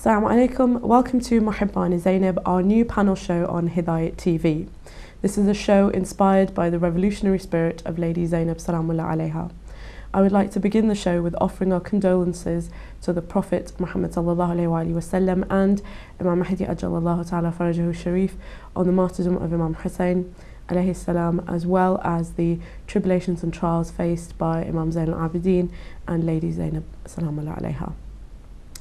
Assalamu alaikum. Welcome to Muhiban Zainab, our new panel show on Hidayat TV. This is a show inspired by the revolutionary spirit of Lady Zainab Salamullah alayha. I would like to begin the show with offering our condolences to the Prophet Muhammad sallallahu alayhi wasallam and Imam Mahdi ajallallahu ta'ala farajahu sharif on the martyrdom of Imam Hussein alayhi salam, as well as the tribulations and trials faced by Imam Zain al-Abidin and Lady Zainab Salamullah alayha.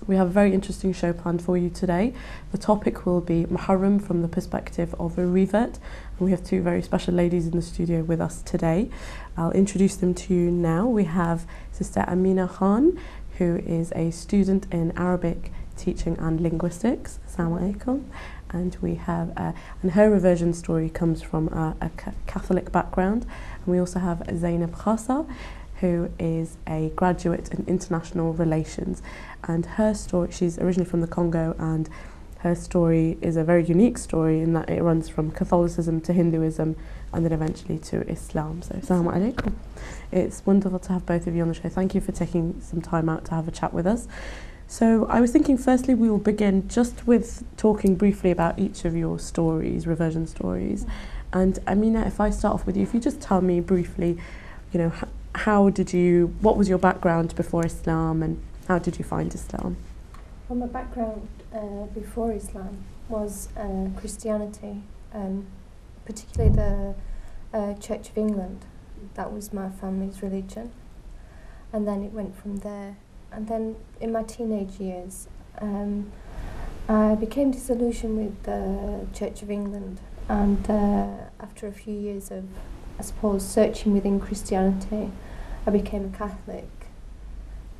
We have a very interesting show planned for you today. The topic will be Muharram from the perspective of a revert, and we have two very special ladies in the studio with us today. I'll introduce them to you now. We have Sister Amina Khan, who is a student in Arabic teaching and linguistics. Assalamu alaikum. And we have, and her reversion story comes from a Catholic background. And we also have Zainab Khasa, who is a graduate in international relations, and her story, she's originally from the Congo, and her story is a very unique story in that it runs from Catholicism to Hinduism and then eventually to Islam. So assalamu alaikum. It's wonderful to have both of you on the show. Thank you for taking some time out to have a chat with us. So I was thinking firstly we will begin just with talking briefly about each of your stories, reversion stories. And Amina, if I start off with you, if you just tell me briefly, what was your background before Islam and how did you find Islam? Well, my background before Islam was Christianity, particularly the Church of England. That was my family's religion. And then it went from there. And then in my teenage years, I became disillusioned with the Church of England. And after a few years of, I suppose, searching within Christianity, I became a Catholic.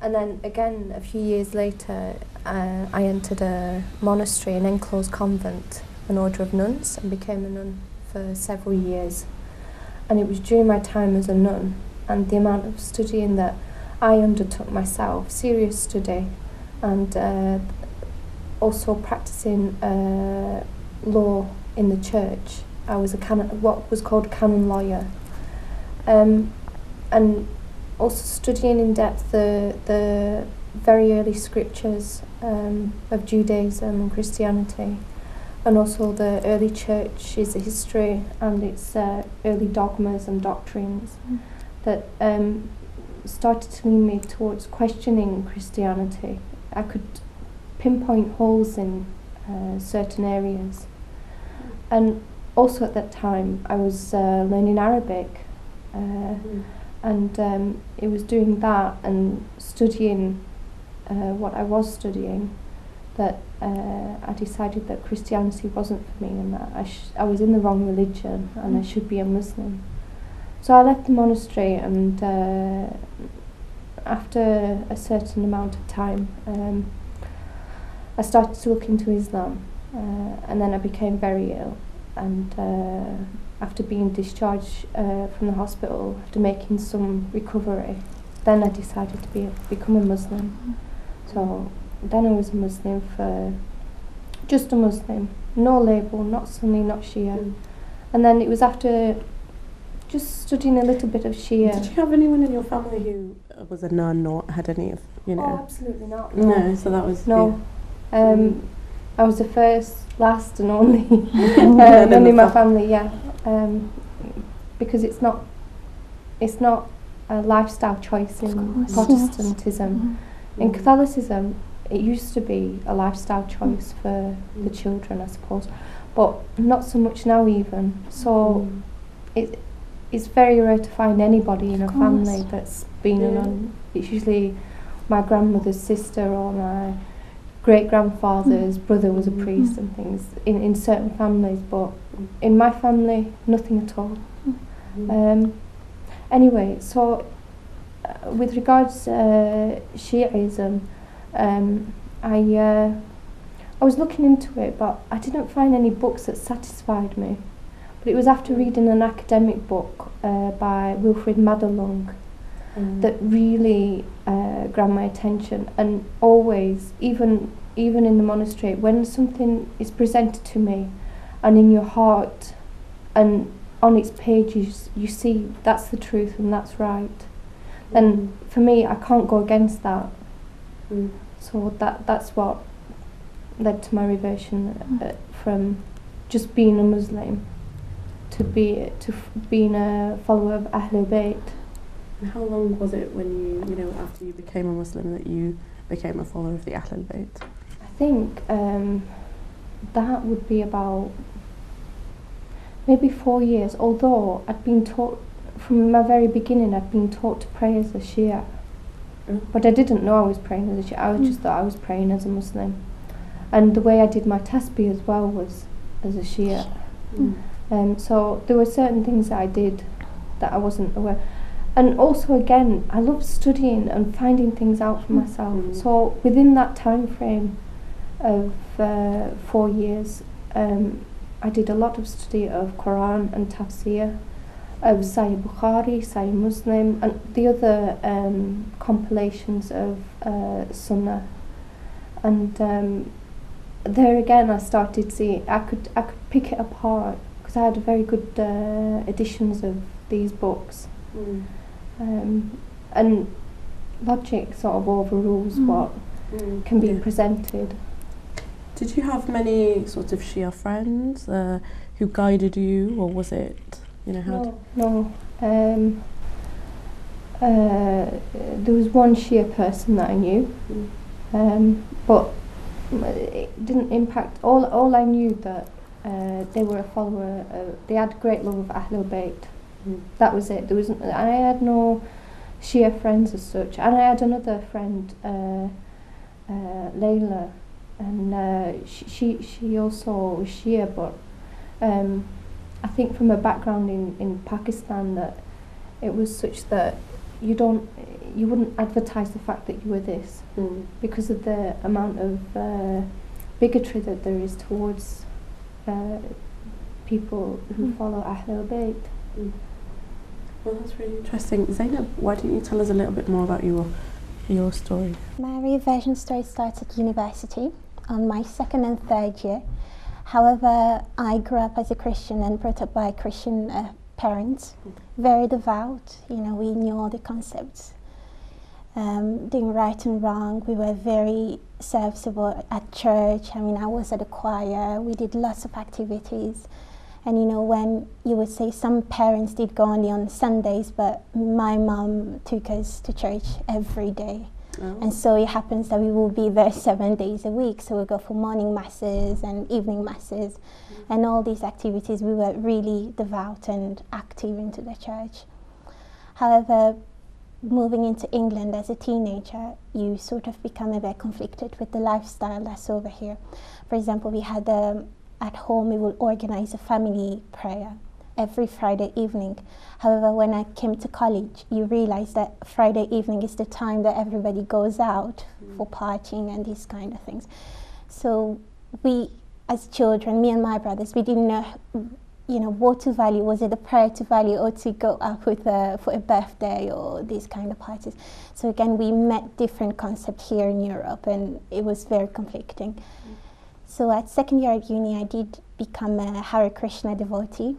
And then again, a few years later, I entered a monastery, an enclosed convent, an order of nuns, and became a nun for several years. And it was during my time as a nun and the amount of studying that I undertook myself, serious study, and also practicing law in the church. I was what was called a canon lawyer, and also studying in depth the very early scriptures of Judaism and Christianity, and also the early church's history and its early dogmas and doctrines that started to lead me towards questioning Christianity. I could pinpoint holes in certain areas, and also at that time I was learning Arabic, and it was doing that and studying what I was studying that I decided that Christianity wasn't for me, and that I was in the wrong religion and I should be a Muslim. So I left the monastery, and after a certain amount of time I started to look into Islam, and then I became very ill, and after being discharged from the hospital, after making some recovery, then I decided to become a Muslim. So then I was a Muslim for just a Muslim, no label, not Sunni, not Shia. And then it was after just studying a little bit of Shia. Did you have anyone in your family who was a nun or had any of, Oh, absolutely not. No, so that was... No. I was the first, last and only nun in my family, yeah. Because it's not a lifestyle choice in Protestantism. In Catholicism, it used to be a lifestyle choice for the children, I suppose, but not so much now even. So it's very rare to find anybody in a family that's been a nun. It's usually my grandmother's sister or my great-grandfather's brother was a priest and things in certain families, but in my family, nothing at all. Anyway, so with regards Shi'ism, I was looking into it, but I didn't find any books that satisfied me. But it was after reading an academic book by Wilfrid Madelung that really grabbed my attention. And always, even in the monastery, when something is presented to me and in your heart and on its pages you see that's the truth and that's right, then for me I can't go against that. So that's what led to my reversion from just being a Muslim to being a follower of Ahlul Bayt. And how long was it when you after you became a Muslim that you became a follower of the Ahlul Bayt? I think that would be about maybe 4 years, although I'd been taught from my very beginning, I'd been taught to pray as a Shia. But I didn't know I was praying as a Shia, I just thought I was praying as a Muslim. And the way I did my tasbih as well was as a Shia. So there were certain things that I did that I wasn't aware. And also again, I love studying and finding things out for myself. So within that time frame of 4 years, I did a lot of study of Quran and Tafsir, of Sahih Bukhari, Sahih Muslim, and the other compilations of Sunnah. And there again, I started seeing I could pick it apart because I had very good editions of these books, and logic sort of overrules what can be presented. Did you have many sort of Shia friends who guided you, or was it, how? No. There was one Shia person that I knew, but it didn't impact. All I knew that they were a follower. They had great love of Ahlul Bayt. That was it. I had no Shia friends as such, and I had another friend, Layla, and she also was Shia, but I think from a background in Pakistan that it was such that you wouldn't advertise the fact that you were this because of the amount of bigotry that there is towards people who follow Ahlul Bayt. Well, that's really interesting. Zainab, why don't you tell us a little bit more about your story? My reversion story started at university on my second and third year. However, I grew up as a Christian and brought up by Christian parents, very devout. We knew all the concepts, doing right and wrong. We were very serviceable at church. I was at the choir. We did lots of activities. And when you would say some parents did go only on Sundays, but my mom took us to church every day. Oh. And so it happens that we will be there 7 days a week. So we go for morning masses and evening masses and all these activities. We were really devout and active into the church. However, moving into England as a teenager, you sort of become a bit conflicted with the lifestyle that's over here. For example, we had at home, we will organize a family prayer every Friday evening. However, when I came to college, you realize that Friday evening is the time that everybody goes out for partying and these kind of things. So we, as children, me and my brothers, we didn't know, what to value. Was it a prayer to value or to go out with for a birthday or these kind of parties? So again, we met different concepts here in Europe, and it was very conflicting. So at second year at uni, I did become a Hare Krishna devotee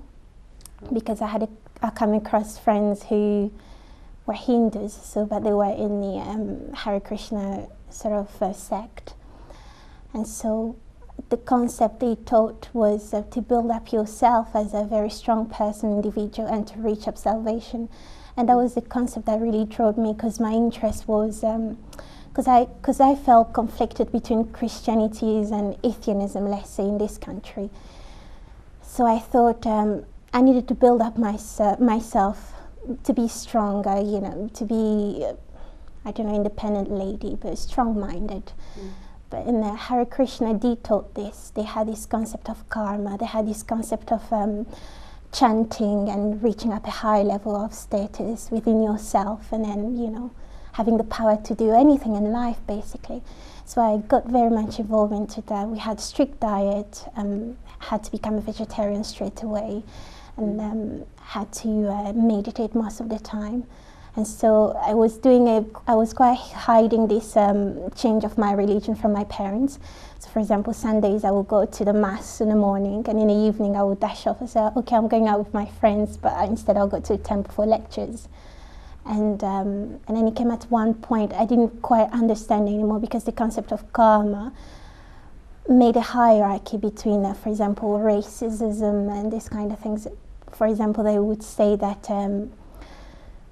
because I come across friends who were Hindus, but they were in the Hare Krishna sort of sect. And so the concept they taught was to build up yourself as a very strong person, individual, and to reach up salvation. And that was the concept that really drove me, because my interest was because I felt conflicted between Christianity and atheism, let's say, in this country. So I thought I needed to build up myself to be stronger, to be, independent lady, but strong-minded. But in the Hare Krishna, they taught this. They had this concept of karma. They had this concept of chanting and reaching up a high level of status within yourself, and then, having the power to do anything in life, basically. So I got very much involved into that. We had strict diet, had to become a vegetarian straight away, and had to meditate most of the time. And so I was quite hiding this change of my religion from my parents. So for example, Sundays I would go to the mass in the morning, and in the evening I would dash off and say, okay, I'm going out with my friends, but instead I'll go to the temple for lectures. And then it came at one point I didn't quite understand anymore, because the concept of karma made a hierarchy between, for example, racism and this kind of things. For example, they would say that,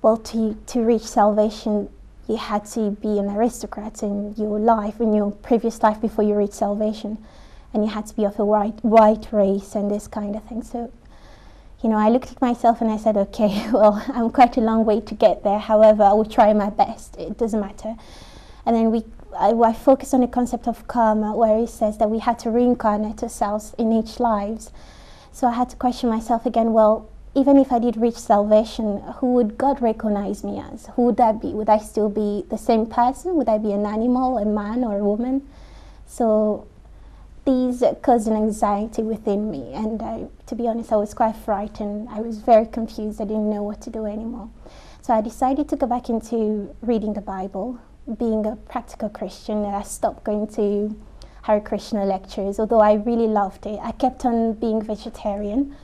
well, to reach salvation, you had to be an aristocrat in your life, in your previous life before you reach salvation, and you had to be of a white race and this kind of thing. So, you know, I looked at myself and I said, okay, well, I'm quite a long way to get there. However, I will try my best. It doesn't matter. And then I focused on the concept of karma, where it says that we had to reincarnate ourselves in each lives. So I had to question myself again, well, even if I did reach salvation, who would God recognize me as? Who would that be? Would I still be the same person? Would I be an animal, a man, or a woman? So these caused an anxiety within me, and to be honest, I was quite frightened. I was very confused. I didn't know what to do anymore. So I decided to go back into reading the Bible. Being a practical Christian, I stopped going to Hare Krishna lectures, although I really loved it. I kept on being vegetarian.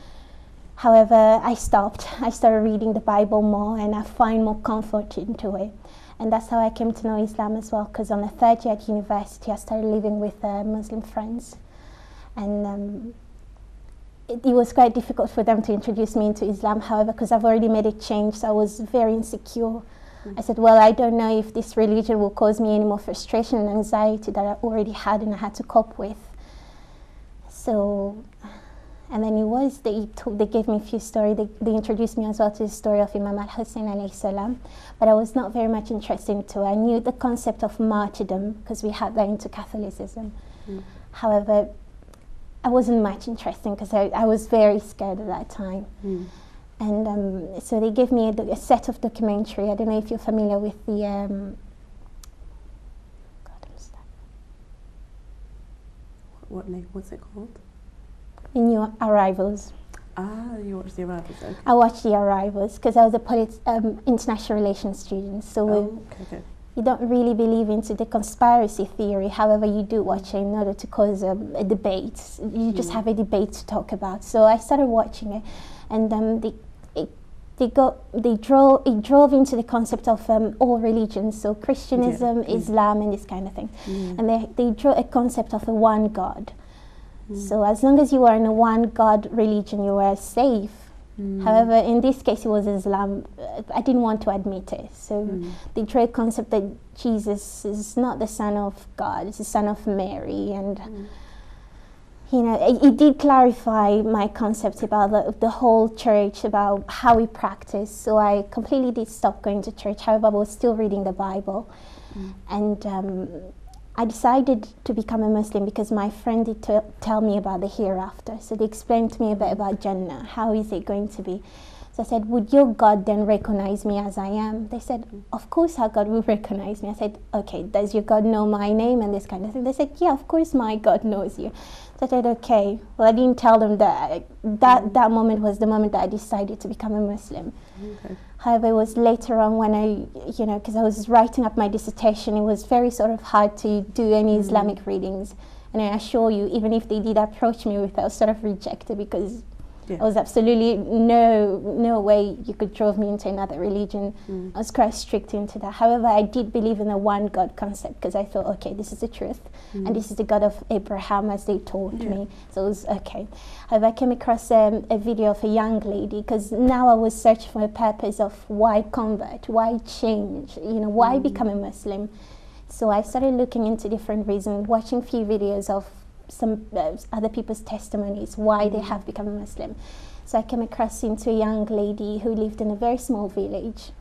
However, I stopped. I started reading the Bible more, and I find more comfort into it. And that's how I came to know Islam as well, because on the third year at university, I started living with Muslim friends. And it was quite difficult for them to introduce me into Islam, however, because I've already made a change, so I was very insecure. I said, well, I don't know if this religion will cause me any more frustration and anxiety that I already had and I had to cope with. So, and then they gave me a few stories. They introduced me as well to the story of Imam al-Hussein alayhi salam, but I was not very much interested into it. I knew the concept of martyrdom because we had that into Catholicism. However, I wasn't much interested because I was very scared at that time. And so they gave me a set of documentary. I don't know if you're familiar with the what's it called? The New Arrivals. Ah, you watched The Arrivals, okay. I watched The Arrivals because I was a international relations student. So okay. You don't really believe into the conspiracy theory. However, you do watch it in order to cause a debate. You just have a debate to talk about. So I started watching it, and it drove into the concept of all religions, so Christianism, Islam, and this kind of thing. And they draw a concept of a one God. So as long as you are in a one God religion, you are safe. However, in this case, it was Islam. I didn't want to admit it. So they draw a concept that Jesus is not the son of God, it's the son of Mary. And you know, it did clarify my concept about the whole church, about how we practice. So I completely did stop going to church. However, I was still reading the Bible. And I decided to become a Muslim because my friend did tell me about the hereafter. So they explained to me a bit about Jannah. How is it going to be? So I said, would your God then recognize me as I am? They said, of course our God will recognize me. I said, okay, does your God know my name and this kind of thing? They said, yeah, of course my God knows you. So I said, okay. Well, I didn't tell them that. That moment was the moment that I decided to become a Muslim. However, it was later on when because I was writing up my dissertation, it was very sort of hard to do any Islamic readings. And I assure you, even if they did approach me with it, I was sort of rejected because there was absolutely no way you could drive me into another religion. I was quite strict into that. However, I did believe in the one God concept because I thought, okay, this is the truth. And this is the God of Abraham as they taught me. So it was okay. However, I came across a video of a young lady because now I was searching for a purpose of why convert, why change, why become a Muslim. So I started looking into different reasons, watching a few videos of some other people's testimonies, why they have become a Muslim. So I came across into a young lady who lived in a very small village.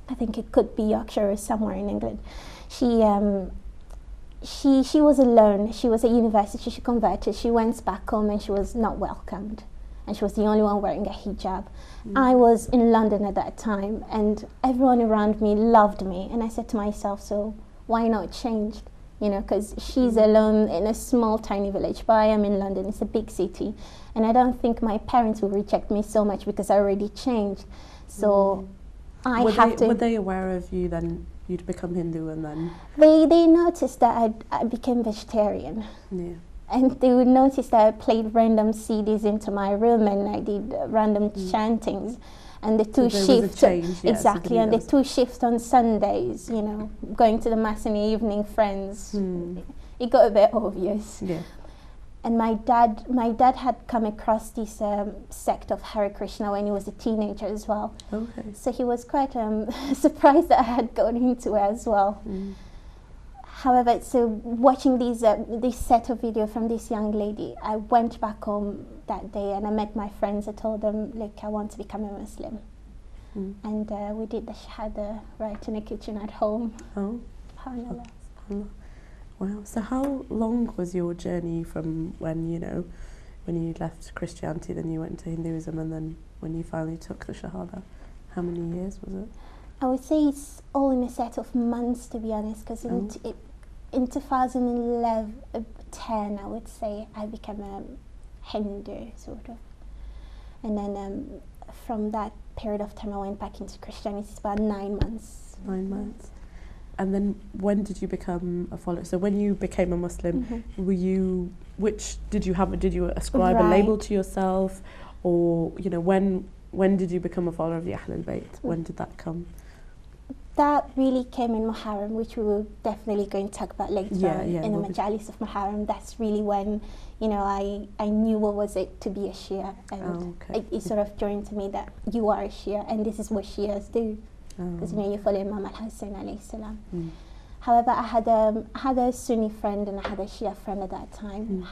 I think it could be Yorkshire or somewhere in England. She was alone. She was at university. She converted. She went back home and she was not welcomed. And she was the only one wearing a hijab. I was in London at that time and everyone around me loved me. And I said to myself, so why not change? Because she's alone in a small, tiny village, but I am in London, it's a big city. And I don't think my parents will reject me so much because I already changed. So Were they aware of you then, you'd become Hindu and then? They noticed that I became vegetarian. And they would notice that I played random CDs into my room and I did random chantings. And the two shifts, exactly, and the two shifts on Sundays, going to the mass in the evening, friends. It got a bit obvious. And my dad had come across this sect of Hare Krishna when he was a teenager as well. Okay. So he was quite surprised that I had gone into it as well. However, so watching this set of video from this young lady, I went back home that day and I met my friends. I told them, look, I want to become a Muslim. And we did the Shahada right in the kitchen at home. Oh. SubhanAllah. Wow. So how long was your journey from when, when you left Christianity, then you went to Hinduism, and then when you finally took the Shahada? How many years was it? I would say it's all in a set of months, to be honest, because in 2011, 10, I would say, I became a Hindu, sort of. And then from that period of time, I went back into Christianity. It's about 9 months. 9 months. And then when did you become a follower? So when you became a Muslim, did you ascribe a label to yourself? Or, when did you become a follower of the Ahlul Bayt? When did that come? That really came in Muharram, which we will definitely going to talk about later in the Majalis of Muharram. That's really when, I knew what was it to be a Shia. And it sort of joined to me that you are a Shia and this is what Shias do. Because you follow Imam al-Hussein alayhi salam. However, I had a Sunni friend and I had a Shia friend at that time.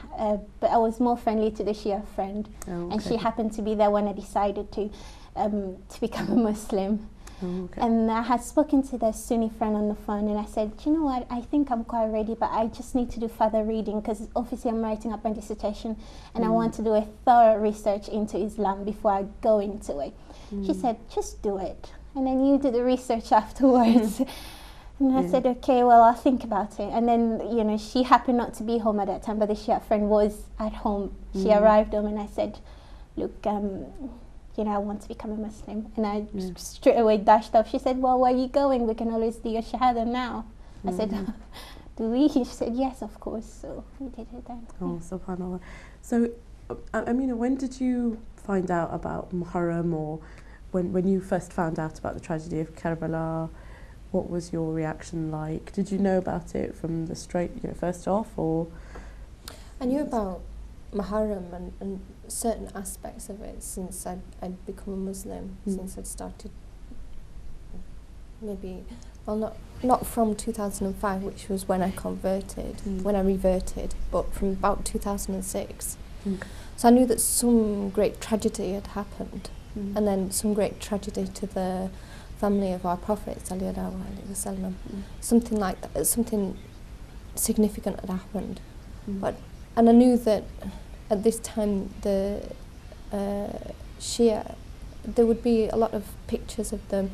But I was more friendly to the Shia friend. And she happened to be there when I decided to become a Muslim. And I had spoken to the Sunni friend on the phone and I said, you know what, I think I'm quite ready, but I just need to do further reading because obviously I'm writing up my dissertation and I want to do a thorough research into Islam before I go into it. She said, just do it. And then you do the research afterwards. And I said, okay, well, I'll think about it. And then, she happened not to be home at that time, but the Shia friend was at home. She arrived home and I said, look, I want to become a Muslim. And I straight away dashed off. She said, well, where are you going? We can always do your Shahada now. I said, do we? She said, yes, of course. So we did it then. Oh, subhanAllah. So, when did you find out about Muharram, or when you first found out about the tragedy of Karbala? What was your reaction like? Did you know about it from the first off, or? I knew about Muharram and certain aspects of it since I'd become a Muslim, since I'd started not from 2005, which was when I converted, when I reverted, but from about 2006. So I knew that some great tragedy had happened, and then some great tragedy to the family of our Prophet, sallallahu alaihi wasallam. Something like that, something significant had happened. And I knew that at this time the Shia, there would be a lot of pictures of them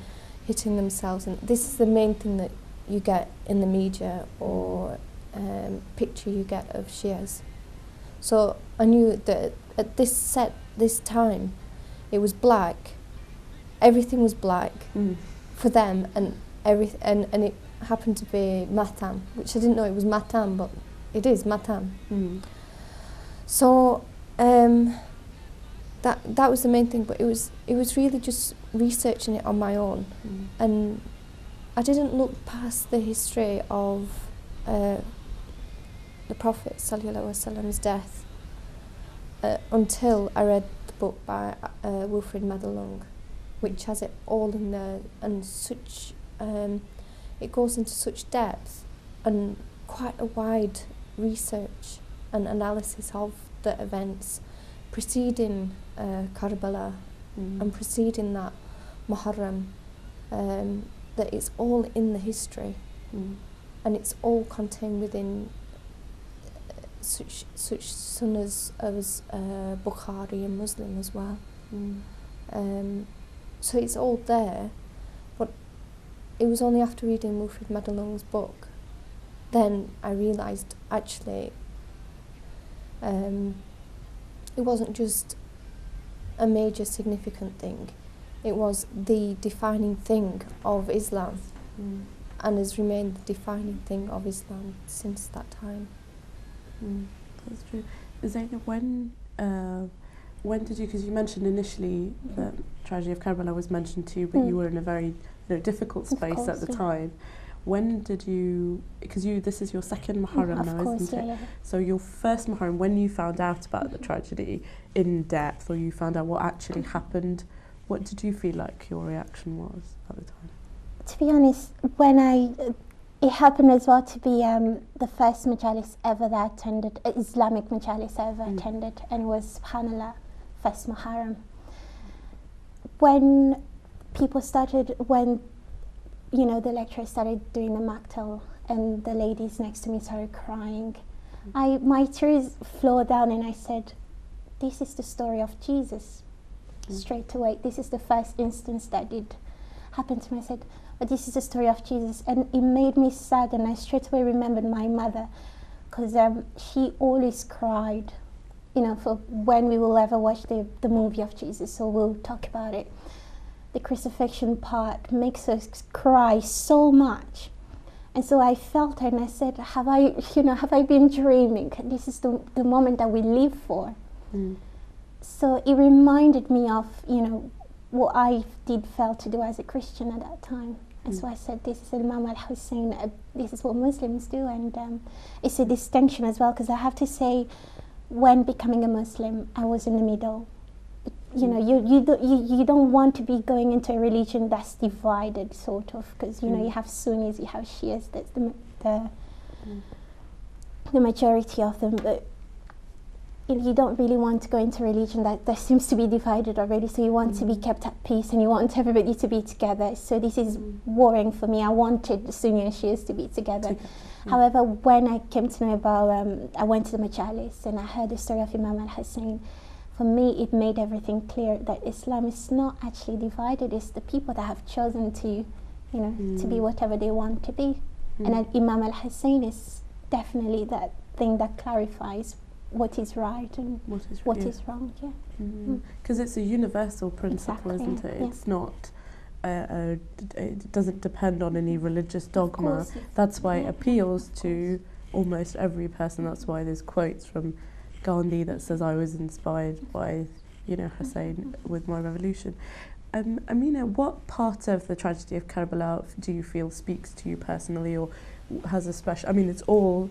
hitting themselves, and this is the main thing that you get in the media or picture you get of Shias. So I knew that at this time, it was black. Everything was black for them, and it happened to be Matam, which I didn't know it was Matam, but it is Matam. So that was the main thing, but it was really just researching it on my own, and I didn't look past the history of the Prophet ﷺ's death until I read the book by Wilfred Madelung, which has it all in there, and such it goes into such depth and quite a wide research and analysis of the events preceding Karbala and preceding that Muharram, that it's all in the history, and it's all contained within such sunnahs as Bukhari and Muslim as well. So it's all there, but it was only after reading Wilfred Madelung's book then I realised actually it wasn't just a major significant thing, it was the defining thing of Islam, and has remained the defining thing of Islam since that time. That's true. Zainab, when did you, because you mentioned initially the tragedy of Karbala was mentioned too, but you were in a very difficult space at the time. When did you, because this is your second Muharram now, course, isn't it? yeah. So your first Muharram, when you found out about the tragedy in depth, or you found out what actually happened, what did you feel like your reaction was at the time? To be honest, when it happened as well to be the first majalis ever that I attended, Islamic majalis I ever attended, and it was, subhanallah, first Muharram. When people started, the lecturer started doing the maktal and the ladies next to me started crying, my tears flowed down and I said, this is the story of Jesus. Straight away, this is the first instance that did happen to me. I said, but this is the story of Jesus, and it made me sad, and I straight away remembered my mother, because she always cried, for when we will ever watch the movie of Jesus, so we'll talk about it. The crucifixion part makes us cry so much. And so I felt it and I said, have I been dreaming? This is the moment that we live for. So it reminded me of, what I did fail to do as a Christian at that time. And so I said, this is Imam al-Hussein, this is what Muslims do. And it's a distinction as well, because I have to say, when becoming a Muslim, I was in the middle. You don't want to be going into a religion that's divided, sort of, because you have Sunnis, you have Shias, that's the majority of them, but you don't really want to go into a religion that seems to be divided already, so you want to be kept at peace and you want everybody to be together. So this is worrying for me. I wanted the Sunni and Shias to be together. However, when I came to know about, I went to the majalis and I heard the story of Imam al-Hussein, for me it made everything clear that Islam is not actually divided. It's the people that have chosen to, to be whatever they want to be. And Imam al-Hussein is definitely that thing that clarifies what is right and what is wrong. Because it's a universal principle, isn't it? It's not, it doesn't depend on any religious dogma. That's why it appeals to almost every person. That's why there's quotes from Gandhi that says, I was inspired by, Hussein with my revolution. Amina, what part of the tragedy of Karbala do you feel speaks to you personally, or has a special, it's all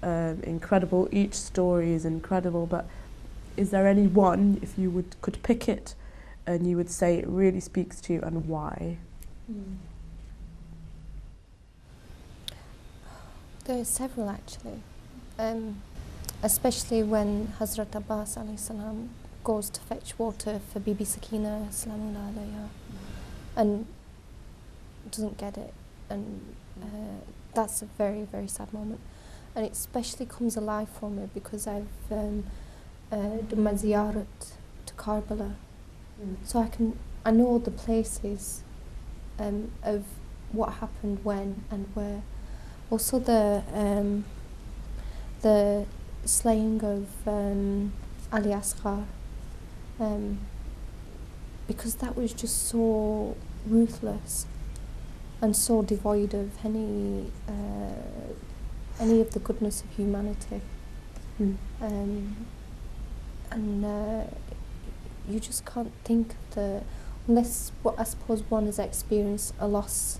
incredible, each story is incredible, but is there any one, if you could pick it and you would say it really speaks to you, and why? There are several actually, especially when Hazrat Abbas alayhi salam goes to fetch water for Bibi Sakina salamullah alayha and doesn't get it, and that's a very, very sad moment. And it especially comes alive for me because I've done my ziyarat to Karbala, so I know the places of what happened when and where. Also the slaying of Ali Asghar, because that was just so ruthless and so devoid of any of the goodness of humanity. You just can't think of unless I suppose one has experienced a loss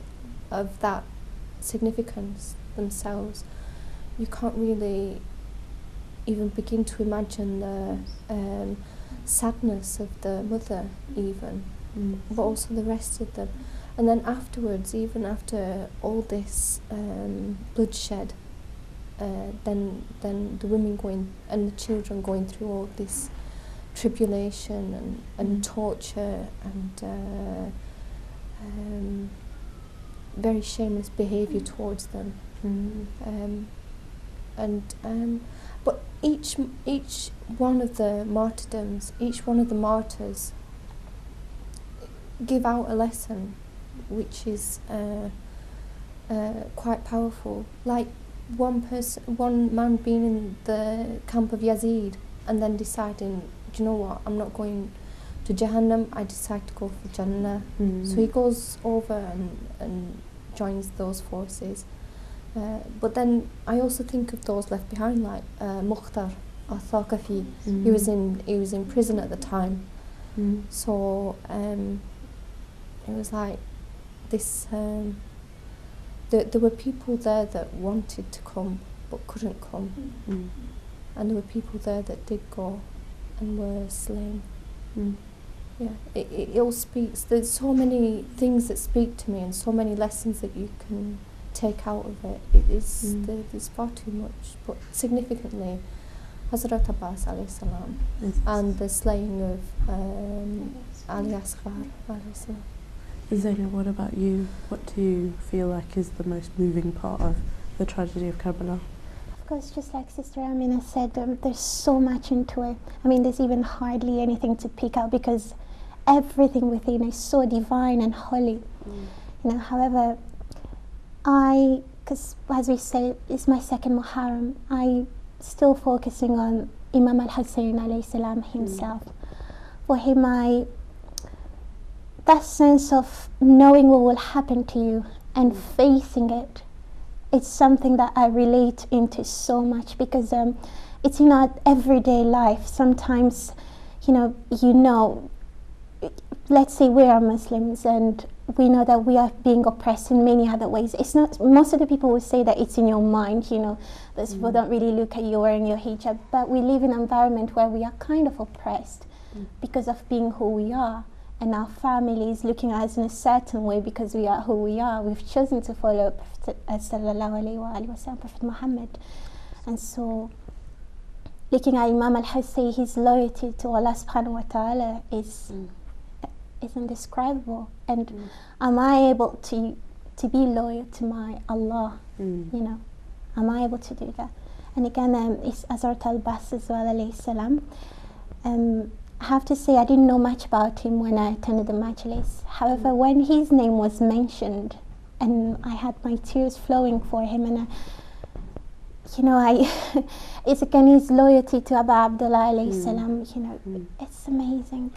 of that significance themselves, you can't really even begin to imagine the sadness of the mother even, but also the rest of them. And then afterwards, even after all this bloodshed, then the women going and the children going through all this tribulation and torture and very shameless behaviour towards them. But each one of the martyrdoms, each one of the martyrs give out a lesson which is quite powerful. Like one man being in the camp of Yazid and then deciding, do you know what, I'm not going to Jahannam, I decide to go for Jannah. So he goes over and joins those forces. But then I also think of those left behind, like Mukhtar al-Thaqafi. He was in prison at the time. So it was like this there were people there that wanted to come but couldn't come, and there were people there that did go and were slain. Yeah, it all speaks. There's so many things that speak to me, and so many lessons that you can take out of it. There's far too much, but significantly, Hazrat Abbas alayhi salam and the slaying of Ali Asghar alayhi salam. Zainab, what about you? What do you feel like is the most moving part of the tragedy of Karbala? Of course, just like Sister Amina said, there's so much into it. I mean, there's even hardly anything to pick out because everything within is so divine and holy. You know, however, because as we say, it's my second Muharram, I still focusing on Imam al-Hussein alayhi salam himself. For him, that sense of knowing what will happen to you and facing it, it's something that I relate into so much because it's in our everyday life. Sometimes, let's say we are Muslims and we know that we are being oppressed in many other ways. It's not, most of the people will say that it's in your mind, those people don't really look at you wearing your hijab, but we live in an environment where we are kind of oppressed because of being who we are. And our family is looking at us in a certain way because we are who we are. We've chosen to follow Prophet Muhammad. And so, looking at Imam al-Hussein, his loyalty to Allah subhanahu wa ta'ala is indescribable. And am I able to be loyal to my Allah? Am I able to do that? And again, it's Hazrat al-Abbas as well, alayhi salam. I have to say I didn't know much about him when I attended the majlis. However, when his name was mentioned, and I had my tears flowing for him, and it's again his loyalty to Abu Abdullah alayhi salam. It's amazing.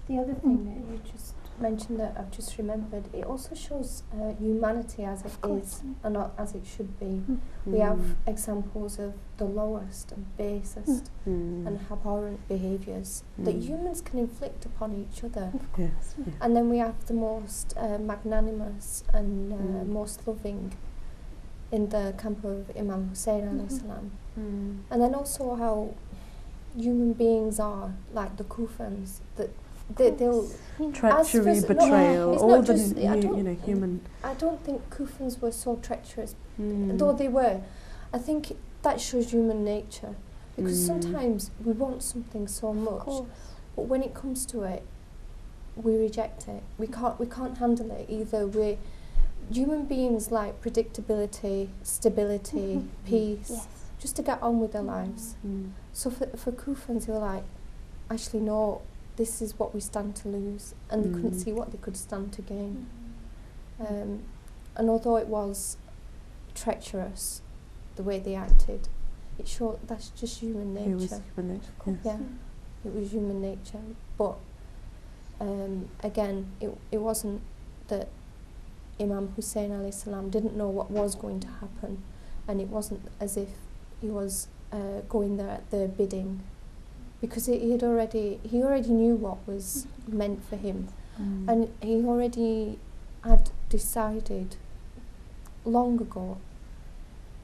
The other thing that you just mentioned that I've just remembered, it also shows humanity as it is and not as it should be. We have examples of the lowest and basest and abhorrent behaviours that humans can inflict upon each other. Yes. Yeah. And then we have the most magnanimous and most loving in the camp of Imam Hussein alayhi salam. And then also how human beings are like the Kufans, that they'll treachery, betrayal, all the human. I don't think Kufans were so treacherous, though they were. I think that shows human nature, because sometimes we want something so much, but when it comes to it, we reject it. We can't handle it. Either human beings like predictability, stability, peace, just to get on with their lives. So for Kufans, they were like, actually no, this is what we stand to lose, and they couldn't see what they could stand to gain. And although it was treacherous, the way they acted, it showed that's just human nature. It was human nature, yes. Yeah, it was human nature. But again, it wasn't that Imam Hussein alayhi salam didn't know what was going to happen, and it wasn't as if he was going there at their bidding, because he already knew what was meant for him, and he already had decided long ago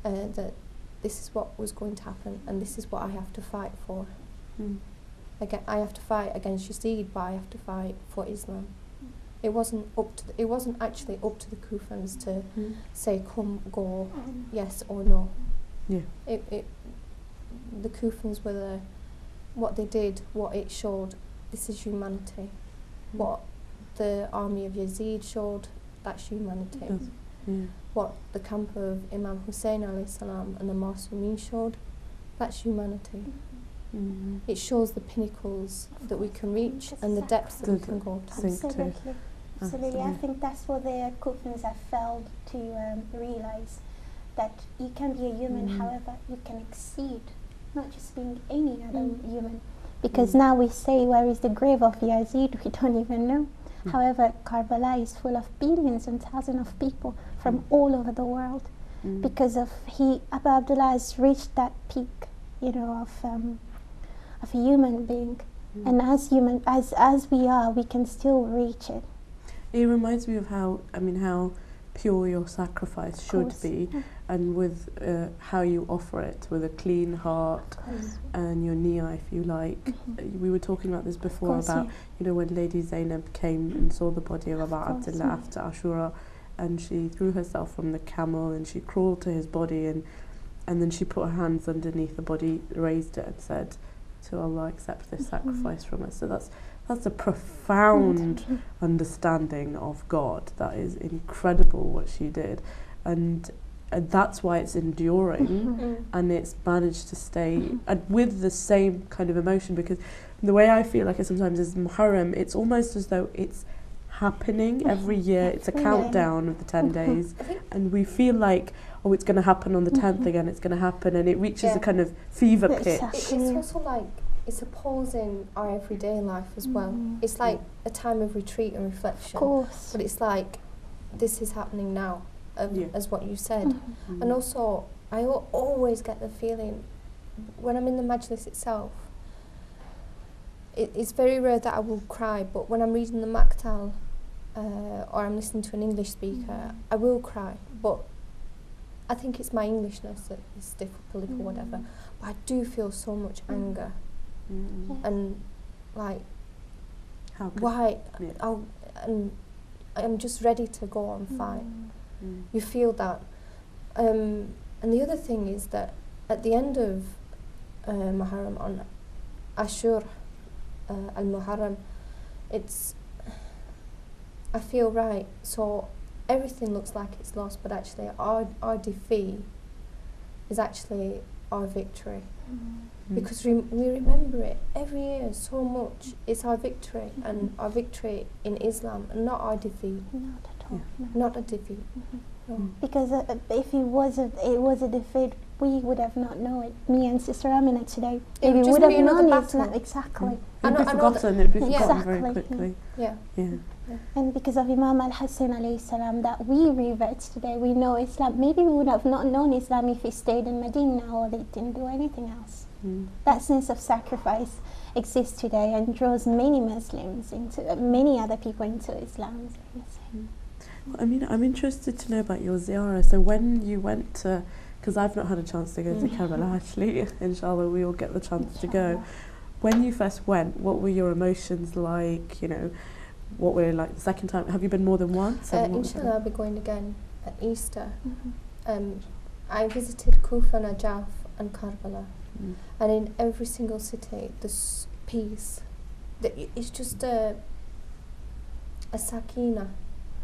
that this is what was going to happen, and this is what I have to fight for. Again, I have to fight against Yazid, but I have to fight for Islam. It wasn't actually up to the Kufans to say come, go, yes or no. Yeah. The Kufans were what they did, what it showed. This is humanity. What the army of Yazid showed, that's humanity. What the camp of Imam Hussein alayhi salam and the Masumin showed, that's humanity. It shows the pinnacles that we can reach and the depths that we can go to. Absolutely. I think that's what the Kufans have failed to realise, that you can be a human, however, you can exceed, not just being any other human. Because now we say, where is the grave of Yazid? We don't even know. However, Karbala is full of billions and thousands of people from all over the world. Because of Abu Abdullah has reached that peak, of a human being. And as we are, we can still reach it. It reminds me of how pure your sacrifice should be, and with how you offer it, with a clean heart and your niyyah, if you like. We were talking about this before, about you know, when Lady Zainab came and saw the body of Abu Abdullah after Ashura, and she threw herself from the camel and she crawled to his body, and then she put her hands underneath the body, raised it and said, "To Allah, accept this sacrifice from us." So that's a profound understanding of God. That is incredible what she did, and that's why it's enduring, and it's managed to stay and with the same kind of emotion, because the way I feel like it sometimes is Muharram, it's almost as though it's happening every year. It's a countdown of the 10 days, and we feel like, oh, it's going to happen on the 10th again, it's going to happen, and it reaches a kind of fever pitch. It's also like, it's a pause in our everyday life as well. It's like a time of retreat and reflection. Of course. But it's like, this is happening now, as what you said. And also, I always get the feeling, when I'm in the majlis itself, it's very rare that I will cry, but when I'm reading the Maktal, or I'm listening to an English speaker, I will cry. But I think it's my Englishness that is difficult or whatever. But I do feel so much anger. And like, why? And I'm just ready to go and fight. You feel that. And the other thing is that at the end of Muharram, on Ashur al-Muharram, I feel right. So everything looks like it's lost, but actually our defeat is actually our victory. Because we remember it every year so much. It's our victory, and our victory in Islam, and not our defeat. Not at all. Not a defeat. No. Because if it was a defeat, we would have not known it. Me and Sister Amina today, maybe would have known it. Exactly. It'd be forgotten very quickly. Yeah. And because of Imam al-Hassan alayhi salam, that we revert today, we know Islam. Maybe we would have not known Islam if he stayed in Medina or they didn't do anything else. That sense of sacrifice exists today and draws many Muslims into, many other people into Islam. Well, I mean, I'm interested to know about your ziyarah. So when you went to, because I've not had a chance to go to Karbala actually, inshallah we will get the chance to go. When you first went, what were your emotions like? You know, what were like the second time? Have you been more than once? Inshallah, I'll be going again at Easter. I visited Kufa, Najaf and Karbala. And in every single city, this peace, it's just a sakina.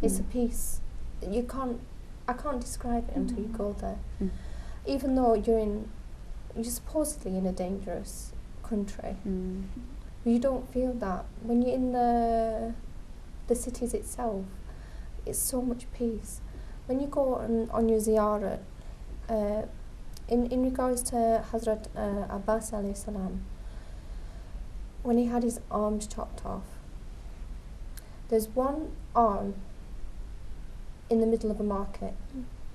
It's a peace. I can't describe it until you go there. Even though you're supposedly in a dangerous country, you don't feel that. When you're in the cities itself, it's so much peace. When you go on your ziyarah, in regards to Hazrat Abbas alayhi salam, when he had his arms chopped off, there's one arm in the middle of a market.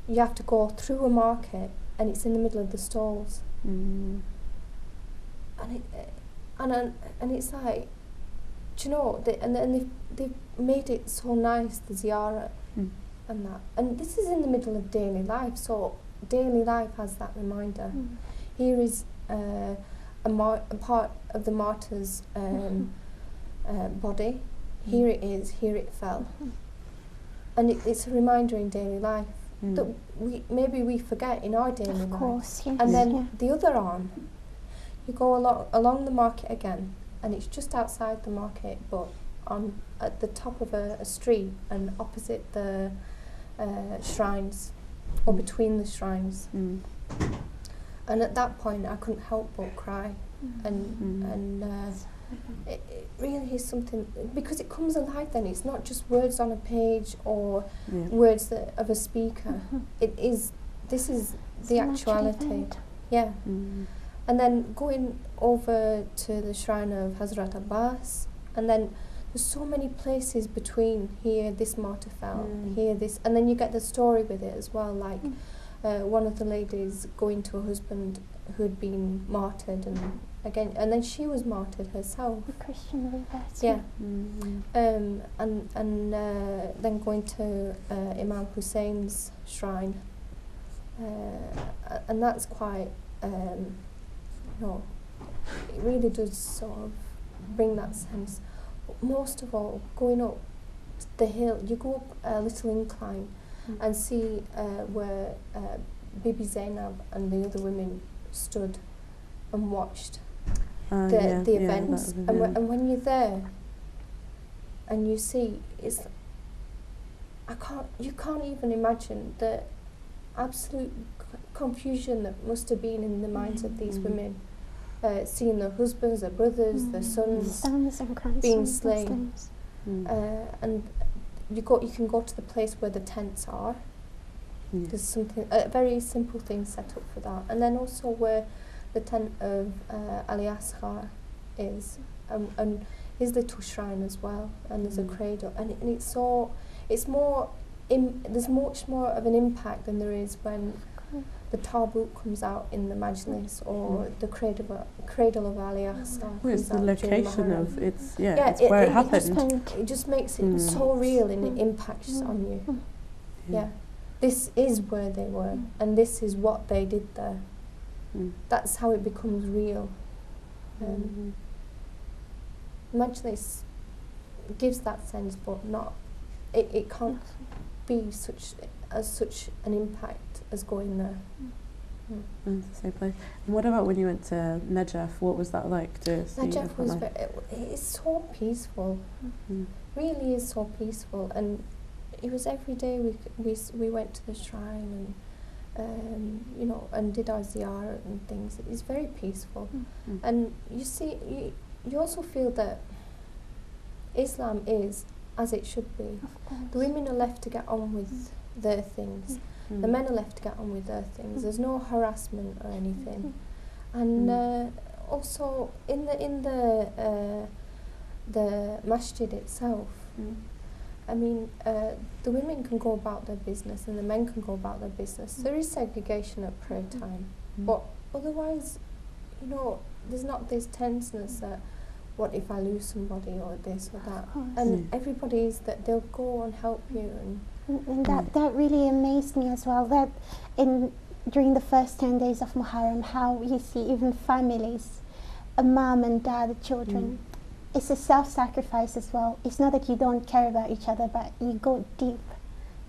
You have to go through a market, and it's in the middle of the stalls. And it's like, do you know? They've made it so nice, the ziyarah and that. And this is in the middle of daily life, so daily life has that reminder. Here is a part of the martyr's body. Here it is. Here it fell. And it's a reminder in daily life that we forget in our daily life. Of course, yes. And then the other arm, you go along the market again, and it's just outside the market, but at the top of a street and opposite the shrines, or between the shrines. And at that point, I couldn't help but cry, and it really is something, because it comes alive. Then it's not just words on a page or words of a speaker. This is the actuality. Yeah. And then going over to the shrine of Hazrat Abbas, and then there's so many places between. Here this martyr fell, here this, and then you get the story with it as well, like one of the ladies going to a husband who had been martyred, and again, and then she was martyred herself. A Christian rebirth. Yeah. Mm. And then going to Imam Hussein's shrine, and that's quite, it really does sort of bring that sense. But most of all, going up the hill, you go up a little incline and see where Bibi Zainab and the other women stood and watched the events. And when you're there and you see, you can't even imagine the absolute confusion that must have been in the minds of these women, seeing their husbands, their brothers, their sons being slain. And you can go to the place where the tents are. There's a very simple thing set up for that, and then also where the tent of Ali Asghar is, and his little shrine as well, and there's a cradle, and there's much more of an impact than there is when the Tarbut comes out in the Majlis, or the cradle of Ali Asghar. Well, it's the location of it's where it happened. It just makes it so real, and it impacts on you. Yeah, this is where they were, and this is what they did there. That's how it becomes real. Majlis gives that sense, but not. It can't be such an impact as going there. It's the same place. And what about when you went to Najaf? What was that like to see? Najaf was it's so peaceful. Really is so peaceful, and it was every day we went to the shrine and and did our ziyarat and things. It's very peaceful, and you also feel that Islam is as it should be. The women are left to get on with their things. The men are left to get on with their things. There's no harassment or anything. And also in the masjid itself, I mean, the women can go about their business and the men can go about their business. There is segregation at prayer time, but otherwise, there's not this tenseness that, what if I lose somebody or this or that? And everybody is that they'll go and help you. And that really amazed me as well, that during the first 10 days of Muharram, how you see even families, a mom and dad, the children, it's a self-sacrifice as well. It's not that you don't care about each other, but you go deep,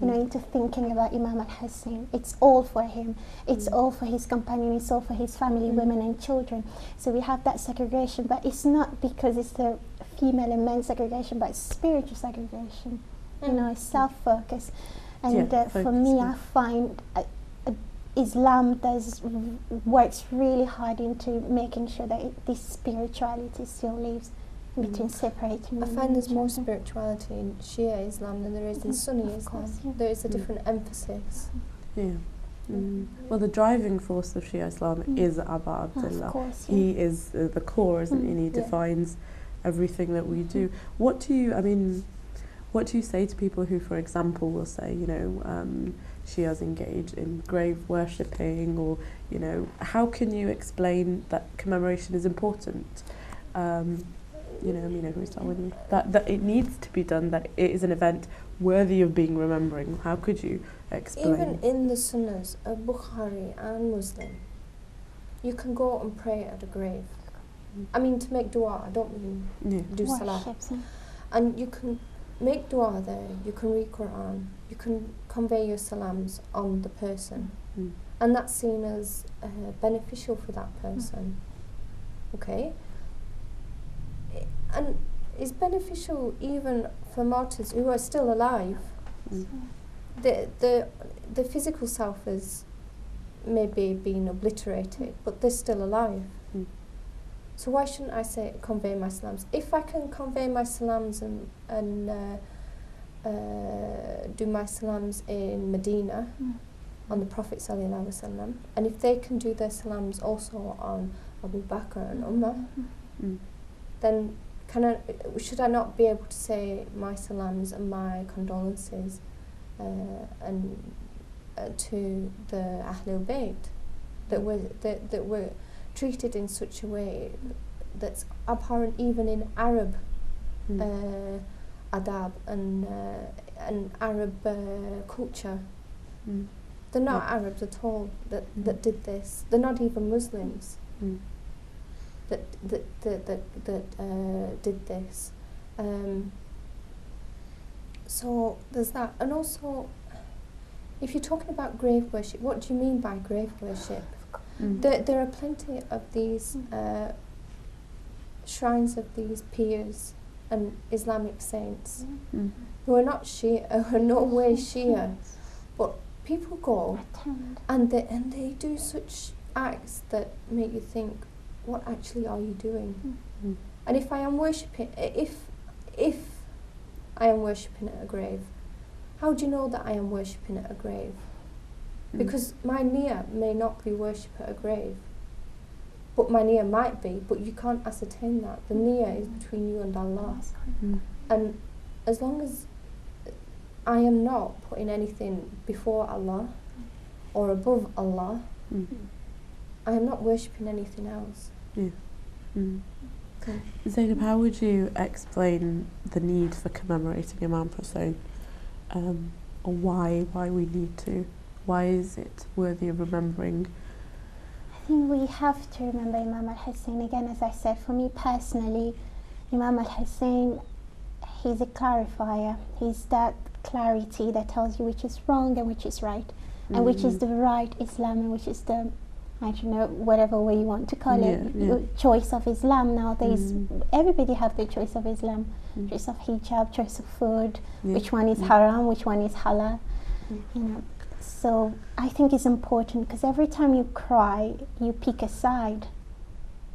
into thinking about Imam al-Hussein. It's all for him. It's all for his companion. It's all for his family, women and children. So we have that segregation, but it's not because it's the female and male segregation, but it's spiritual segregation. It's self-focus. And for me, I find Islam works really hard into making sure that this spirituality still lives between separating. I find there's more spirituality in Shia Islam than there is in Sunni Islam. There is a different emphasis. Well, the driving force of Shia Islam is Aba Abdullah. Of course, He is the core, isn't he? And he defines everything that we do. What do you say to people who, for example, will say, Shias engage in grave worshipping, or, how can you explain that commemoration is important? Who's that with me? That it needs to be done, that it is an event worthy of being remembering. How could you explain? Even in the Sunnahs of Bukhari and Muslim, you can go and pray at a grave. I mean, to make dua, I don't mean do salah. And you can make dua there, you can read Quran, you can convey your salams on the person. And that's seen as beneficial for that person. Okay? And it's beneficial even for martyrs who are still alive. The physical self is maybe being obliterated, but they're still alive. So why shouldn't I convey my salams? If I can convey my salams and do my salams in Medina on the Prophet ﷺ, and if they can do their salams also on Abu Bakr and Umar, then should I not be able to say my salams and my condolences and to the Ahlul Bayt that were treated in such a way that's abhorrent even in Arab adab and Arab culture. They're not Arabs at all that did this. They're not even Muslims that did this. So there's that. And also, if you're talking about grave worship, what do you mean by grave worship? There are plenty of these shrines of these peers and Islamic saints who are not Shia, who are no way Shia, but people go and they do such acts that make you think, what actually are you doing? And if I am worshipping, if I am worshipping at a grave, how do you know that I am worshipping at a grave? Because my niyyah may not be worship at a grave, but my niyyah might be, but you can't ascertain that. The niyyah is between you and Allah. And as long as I am not putting anything before Allah or above Allah, I am not worshipping anything else. Zainab, how would you explain the need for commemorating Imam Hussein, or why we need to? Why is it worthy of remembering? I think we have to remember Imam al-Hussein. Again, as I said, for me personally, Imam al-Hussein, he's a clarifier. He's that clarity that tells you which is wrong and which is right, and which is the right Islam and which is the, I don't know, whatever way you want to call it, choice of Islam. Nowadays, everybody have their choice of Islam, choice of hijab, choice of food, which one is haram, which one is halal, you know. So I think it's important, because every time you cry, you pick a side.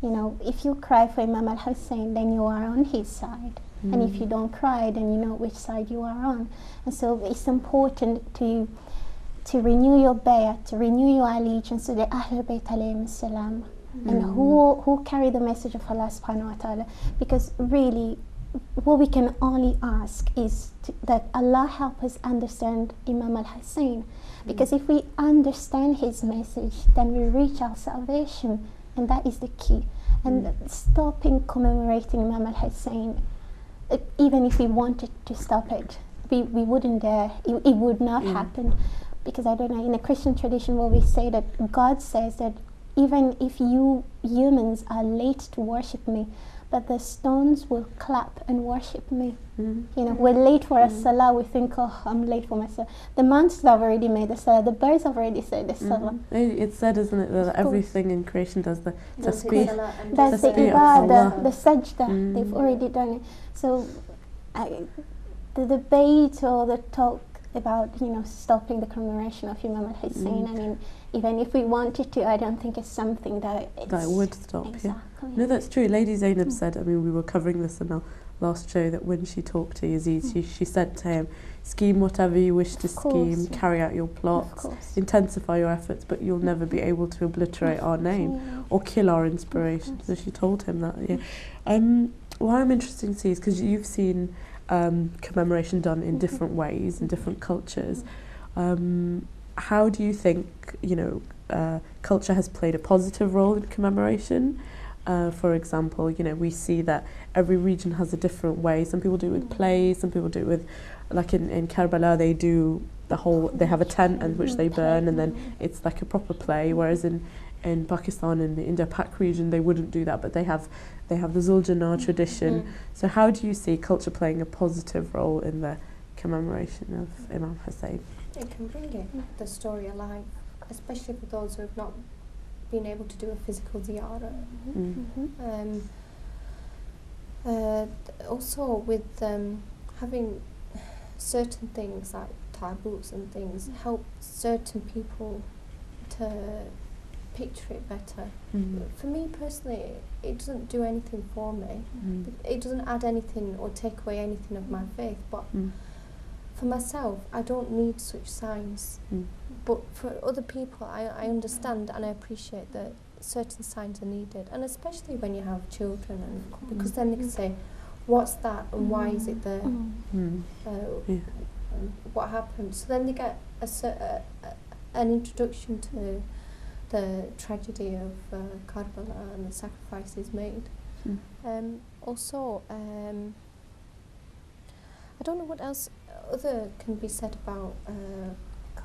You know, if you cry for Imam al-Hussein, then you are on his side. And if you don't cry, then you know which side you are on. And so it's important to renew your bayat, to renew your allegiance to the Ahlul Bayt alayhim salam, and who carry the message of Allah subhanahu wa ta'ala. Because really, what we can only ask is that Allah help us understand Imam al-Hussein. Because if we understand his message, then we reach our salvation, and that is the key. And stopping commemorating Imam al-Hussein, even if we wanted to stop it, we wouldn't dare. It would not happen. Because I don't know, in a Christian tradition where we say that God says that even if you humans are late to worship me, but the stones will clap and worship me. You know, we're late for a salah, we think, oh, I'm late for my salah. The mountains have already made the salah, the birds have already said the salah. It's said, isn't it, that everything in creation does the tasbih. That's the ibadah, the sajda, they've already done it. So the debate or the talk about, you know, stopping the commemoration of Imam al-Hussein, I mean, even if we wanted to, I don't think it's something that would stop. No, that's true. Lady Zainab said, I mean, we were covering this in our last show, that when she talked to Yazid, she said to him, scheme whatever you wish to scheme, carry out your plots, intensify your efforts, but you'll never be able to obliterate our name or kill our inspiration. So she told him that. What I'm interested to see is, because you've seen commemoration done in different ways in different cultures. How do you think, you know, culture has played a positive role in commemoration? For example, you know, we see that every region has a different way. Some people do it with plays, some people do it with, like in Karbala, they do they have a tent in which they burn, and then it's like a proper play, whereas in Pakistan and the Indo-Pak region, they wouldn't do that, but they have the Zuljanah tradition. So how do you see culture playing a positive role in the commemoration of Imam Hussein? It can bring the story alive, especially for those who have not been able to do a physical ziyarah. Also with having certain things like taboos and things help certain people to picture it better. For me personally, it doesn't do anything for me. It doesn't add anything or take away anything of my faith, but for myself, I don't need such signs. But for other people, I understand and I appreciate that certain signs are needed, and especially when you have children, and because then they can say, what's that and why is it there? What happened? So then they get an introduction to the tragedy of Karbala and the sacrifices made. Also, I don't know what else other can be said about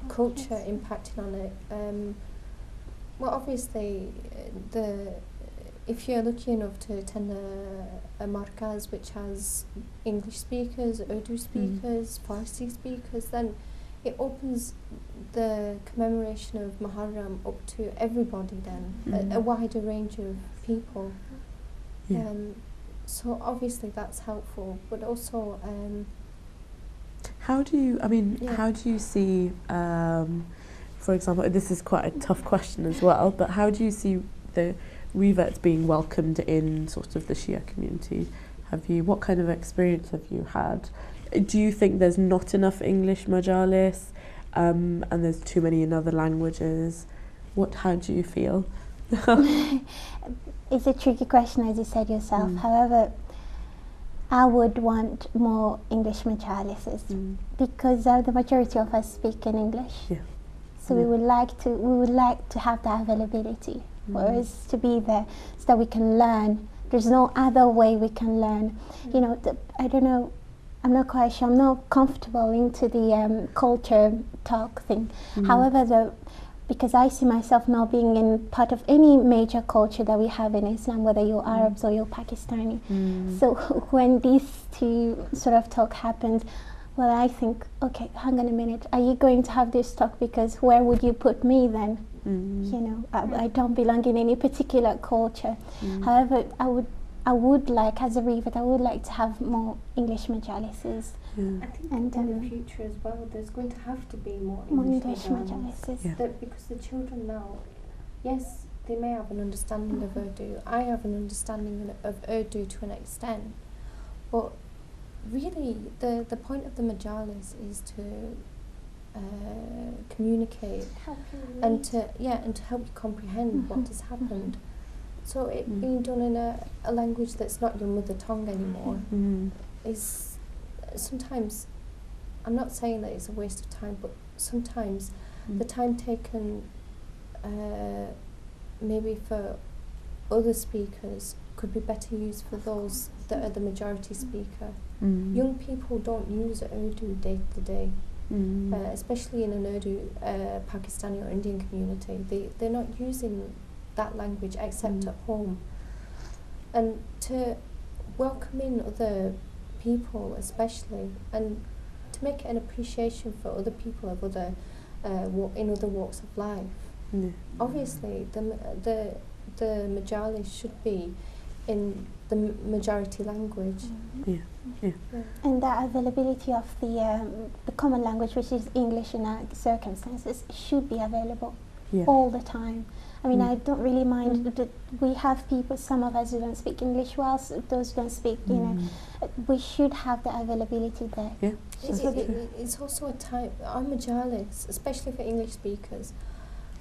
culture impacting on it. Well, obviously, if you're lucky enough to attend a markaz which has English speakers, Urdu speakers, Farsi speakers, then it opens the commemoration of Muharram up to everybody then, a wider range of people. Yeah. So obviously that's helpful, but also how do you see, for example, this is quite a tough question as well, but how do you see the reverts being welcomed in sort of the Shia community? What kind of experience have you had? Do you think there's not enough English majalis, and there's too many in other languages? How do you feel? It's a tricky question, as you said yourself. However, I would want more English majalises because the majority of us speak in English. Yeah. So we would like to have that availability for us to be there, so that we can learn. There's no other way we can learn. You know, I don't know. I'm not quite sure. I'm not comfortable into the culture talk thing. However, because I see myself now being in part of any major culture that we have in Islam, whether you're Arabs or you're Pakistani. So when these two sort of talk happened, well, I think, okay, hang on a minute, are you going to have this talk because where would you put me then? You know, I don't belong in any particular culture. However, I would like, as a revert, I would like to have more English majalises. I think in the future as well, there's going to have to be more English majalises. Because the children now, yes, they may have an understanding of Urdu. I have an understanding of Urdu to an extent, but really the point of the majalis is to communicate and to help you comprehend what has happened. So it being done in a language that's not your mother tongue anymore is sometimes, I'm not saying that it's a waste of time, but sometimes the time taken maybe for other speakers could be better used for those that are the majority speaker. Young people don't use Urdu day to day, especially in an Urdu Pakistani or Indian community. They're not using that language except at home. And to welcome in other people especially, and to make it an appreciation for other people of other in other walks of life. Obviously the majalis should be in the majority language. And that availability of the common language, which is English in our circumstances, should be available all the time. I mean, I don't really mind that we have people, some of us who don't speak English well, those who don't speak, you know, we should have the availability there. It's also a time, our majalis, especially for English speakers,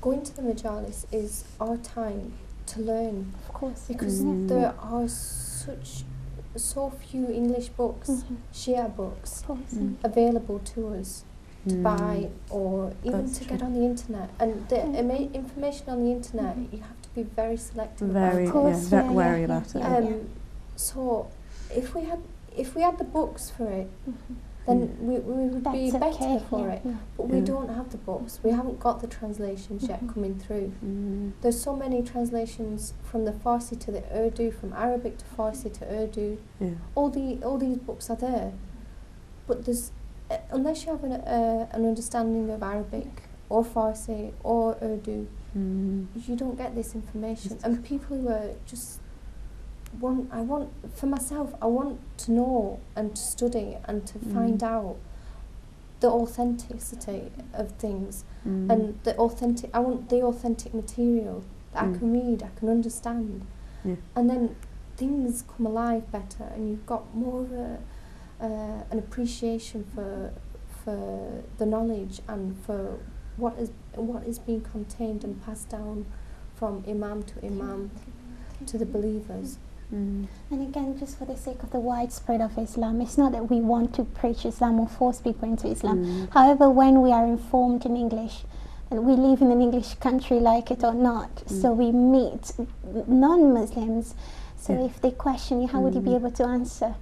going to the majalis is our time to learn. Of course. Because there are so few English books, Shia books, available to us to buy or even to get on the internet. And the information on the internet, you have to be very selective very wary about it. So if we had the books for it, then we would be better for it. But we don't have the books. We haven't got the translations yet coming through. There's so many translations from the Farsi to the Urdu, from Arabic to Farsi to Urdu. All these books are there, but there's unless you have an understanding of Arabic or Farsi or Urdu, you don't get this information. And people who are just for myself, I want to know and to study and to find out the authenticity of things and I want the authentic material that I can read, I can understand, and then things come alive better, and you've got more of an appreciation for the knowledge and for what is being contained and passed down from Imam to Imam to the believers. And again, just for the sake of the widespread of Islam, it's not that we want to preach Islam or force people into Islam. However, when we are informed in English, And we live in an English country, like it or not, so we meet non-Muslims. So if they question you, how would you be able to answer?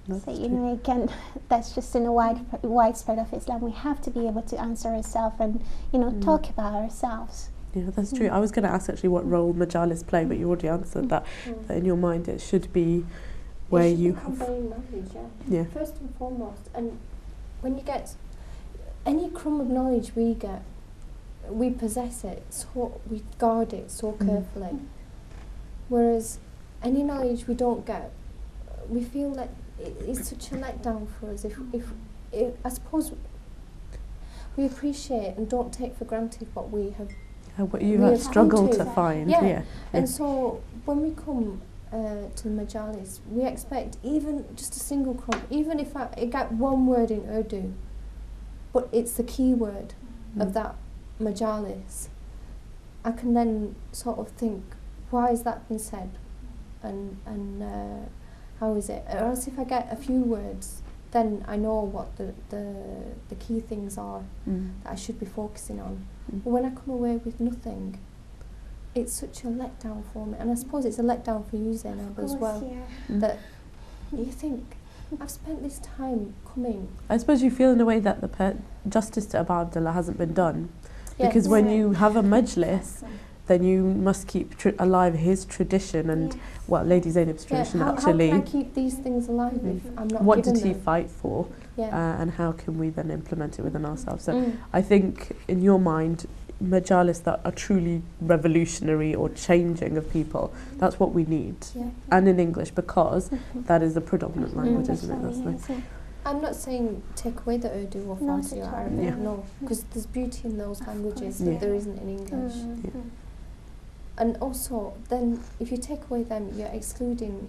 That's So, you true. know, again, that's just in a widespread of Islam. We have to be able to answer ourselves and, you know, talk about ourselves. Yeah, that's true. I was going to ask actually what role majalis play, but you already answered that. That in your mind it should be where it should you be have. conveying knowledge, Yeah. first and foremost. And when you get any crumb of knowledge we get, we possess it, so we guard it so carefully. Whereas any knowledge we don't get, we feel like it's such a letdown for us. If I suppose we appreciate and don't take for granted what we have. What you we have have struggled come to to. find. Yeah. Yeah. And so when we come to the majalis, we expect even just a single crumb, even if I get one word in Urdu, but it's the key word of that majalis, I can then sort of think, why has that been said, and how is it? Or else if I get a few words, then I know what the key things are that I should be focusing on. But when I come away with nothing, it's such a letdown for me, and I suppose it's a letdown for you, Zainab, as well. That you think, I've spent this time coming. I suppose you feel in a way that the justice to Abu Abdullah hasn't been done. Yes. Because when you have a majlis, then you must keep alive his tradition and Lady Zainab's tradition actually. How can I keep these things alive if I'm not What given did he them? fight for? Yeah. And how can we then implement it within ourselves? So I think in your mind, majalis that are truly revolutionary or changing of people, that's what we need. Yeah. And in English, because that is the predominant language, isn't it? That's the I'm not saying take away the Urdu or Not Farsi at or all. Arabic, Yeah. no, because there's beauty in those languages Yeah. that there isn't in English. And also, then if you take away them, you're excluding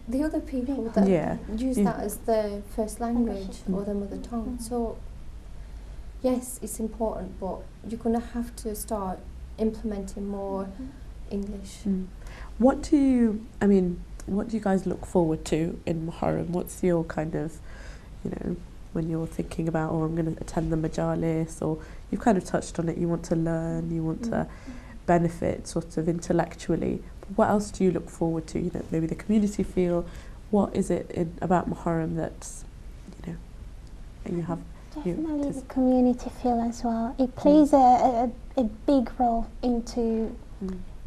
the other people that use that as their first language or their mother tongue. So, yes, it's important, but you're going to have to start implementing more English. What do you guys look forward to in Muharram? What's your kind of, when you're thinking about, I'm going to attend the majalis, or you've kind of touched on it, you want to learn, you want to benefit sort of intellectually. But what else do you look forward to? Maybe the community feel. What is it about Muharram that's, and you have? Definitely the community feel as well. It plays a big role into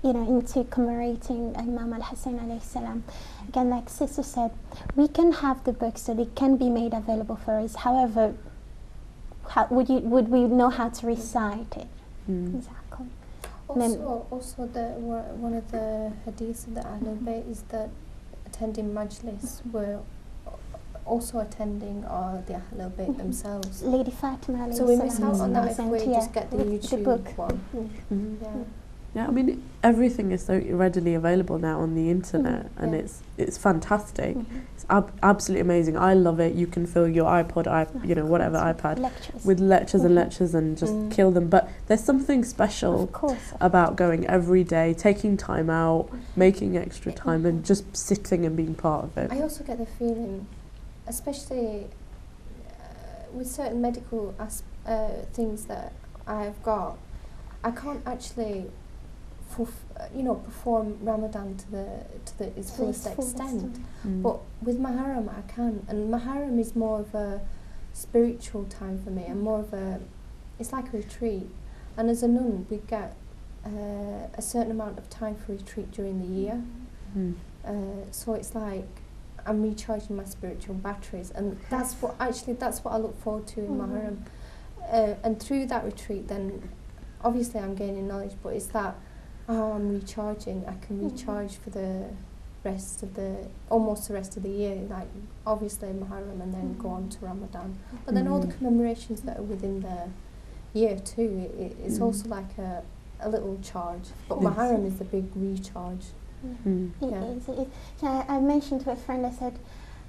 into commemorating Imam al-Hussein alayhi salam. Again, like Sister said, we can have the books, so they can be made available for us. However, would we know how to recite it? Exactly. Also, one of the hadiths of the Ahlul Bayt is that attending majlis were also attending the Ahlul Bayt themselves. Lady Fatima alayhi So we salam miss out on that if we present, just get the YouTube book. one. Yeah, everything is so readily available now on the internet, and it's fantastic. It's absolutely amazing. I love it. You can fill your iPod, whatever iPad, with lectures and lectures and just kill them. But there's something special about going every day, taking time out, making extra time, and just sitting and being part of it. I also get the feeling, especially with certain medical things that I've got, I can't actually perform Ramadan to its fullest extent. But with Muharram I can, and Muharram is more of a spiritual time for me, and more of it's like a retreat. And as a nun, we get a certain amount of time for retreat during the year. So it's like I'm recharging my spiritual batteries, and that's what I look forward to in Muharram. And through that retreat, then obviously I'm gaining knowledge, but it's that I'm recharging. I can recharge for the rest of almost the rest of the year, like obviously Muharram and then go on to Ramadan. But then all the commemorations that are within the year too, it's also like a little charge. But Muharram is the big recharge. I mentioned to a friend, I said,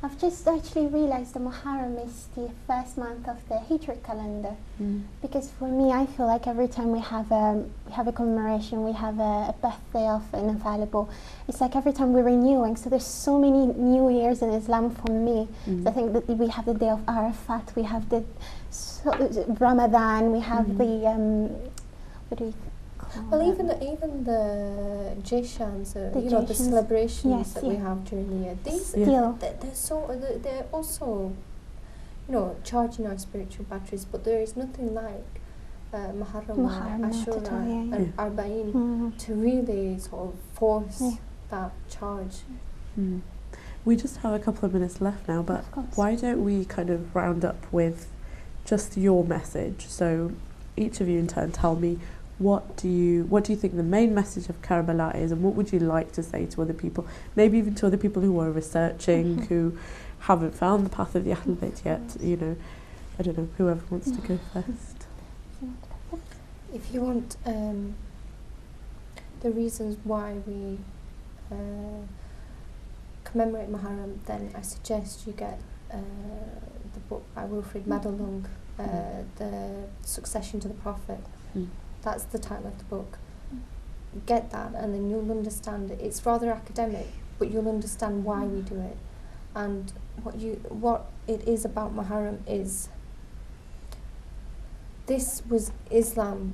I've just actually realised that Muharram is the first month of the Hijri calendar. Because for me, I feel like every time we have a commemoration, we have a birthday of an infallible, it's like every time we're renewing. So there's so many new years in Islam for me. So I think that we have the day of Arafat, we have the Ramadan, we have the what do you call Well, them? even the Jeshans, The you know, the Jeshans. celebrations Yes, that we yeah. have during the year. These Still. they're also, you know, charging our spiritual batteries. But there is nothing like Muharram or Muharram, not at all, Ashura yeah. and Arba'in Mm. to really sort of force Yeah. that charge. Mm. We just have a couple of minutes left now, but Of course. why don't we kind of round up with just your message? So each of you in turn tell me what do you think the main message of Karbala is, and what would you like to say to other people, maybe even to other people who are researching, who haven't found the path of the Ahlul Bayt yet, you know, I don't know, whoever wants to go first. If you want the reasons why we commemorate Muharram, then I suggest you get the book by Wilfred Madelung, The Succession to the Prophet. That's the title of the book. Get that, and then you'll understand it. It's rather academic, but you'll understand why we do it. And what it is about Muharram is, this was Islam.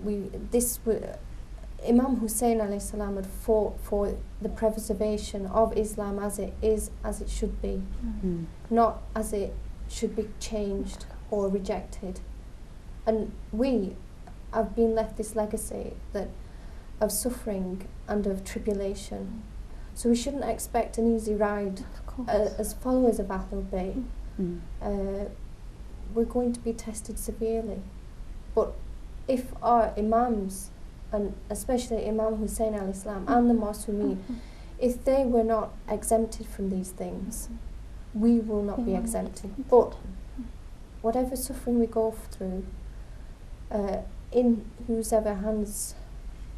Imam Hussein alayhi salam had fought for the preservation of Islam as it is, as it should be, not as it should be changed or rejected. And we have been left this legacy of suffering and of tribulation. So we shouldn't expect an easy ride as followers of Ahlul Bayt. We're going to be tested severely. But if our Imams, and especially Imam Hussein alayhi salam and the Masumeen, if they were not exempted from these things, we will not be exempted. But whatever suffering we go through, in whoever hands,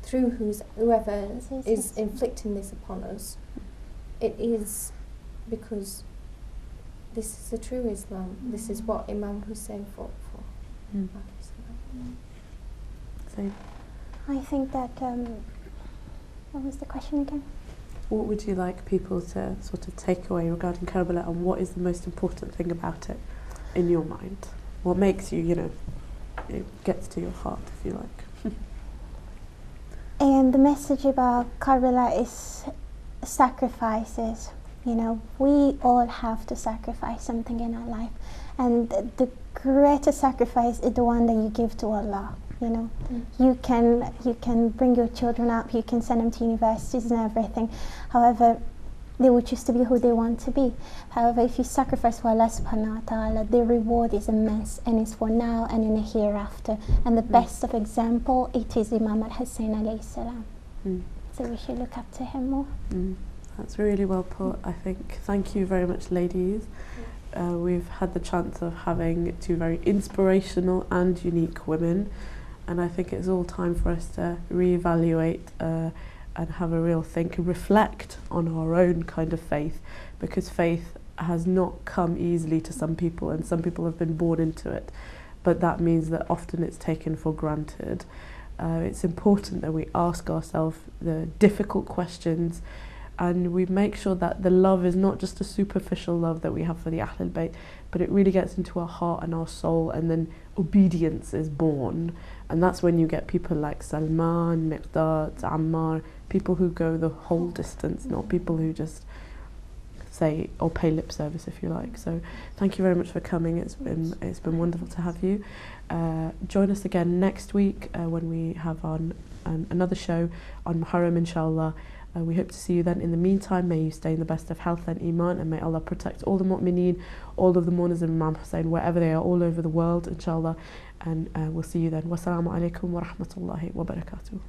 through whoever is inflicting this upon us, it is because this is the true Islam. This is what Imam Hussein fought for. So, I think that, what was the question again? what would you like people to sort of take away regarding Karbala, and what is the most important thing about it in your mind? What makes you, you know, it gets to your heart, if you like? And the message about Karbala is sacrifices. You know, we all have to sacrifice something in our life, and the greatest sacrifice is the one that you give to Allah. You know, you can bring your children up, you can send them to universities and everything. However, they will choose to be who they want to be. However, if you sacrifice for Allah subhanahu wa ta'ala, the reward is immense, and it's for now and in the hereafter. And the best of example, it is Imam al-Hussein alayhi salam. So we should look up to him more. That's really well put, I think. Thank you very much, ladies. We've had the chance of having two very inspirational and unique women, and I think it's all time for us to reevaluate and have a real think and reflect on our own kind of faith, because faith has not come easily to some people, and some people have been born into it, but that means that often it's taken for granted. It's important that we ask ourselves the difficult questions, and we make sure that the love is not just a superficial love that we have for the Ahlul Bayt, but it really gets into our heart and our soul, and then obedience is born. And that's when you get people like Salman, Miqdad, Ammar, people who go the whole distance, not people who just say or pay lip service, if you like. So thank you very much for coming. It's been wonderful to have you. Join us again next week when we have on another show on Muharram, inshallah. We hope to see you then. In the meantime, may you stay in the best of health and iman, and may Allah protect all the mu'mineen, all of the mourners of Imam Hussein, wherever they are, all over the world, inshallah. And we'll see you then. Wassalamu alaikum wa rahmatullahi wa barakatuh.